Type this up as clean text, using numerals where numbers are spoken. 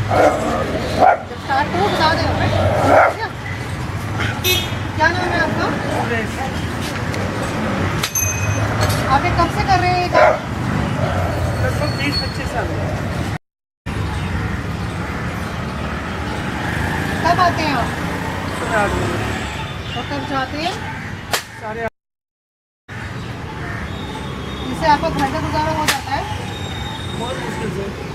जब स्टार्ट करो बता दो। क्या नाम है आपका? आप ये कब से कर रहे हैं ये काम? लगभग 20-25 साल हुआ। कब आते हैं आप? सुबह 8 बजे। और कब जाते हैं? 8:30। इससे आपका घर का गुजारा हो जाता है? बहुत मुश्किल से।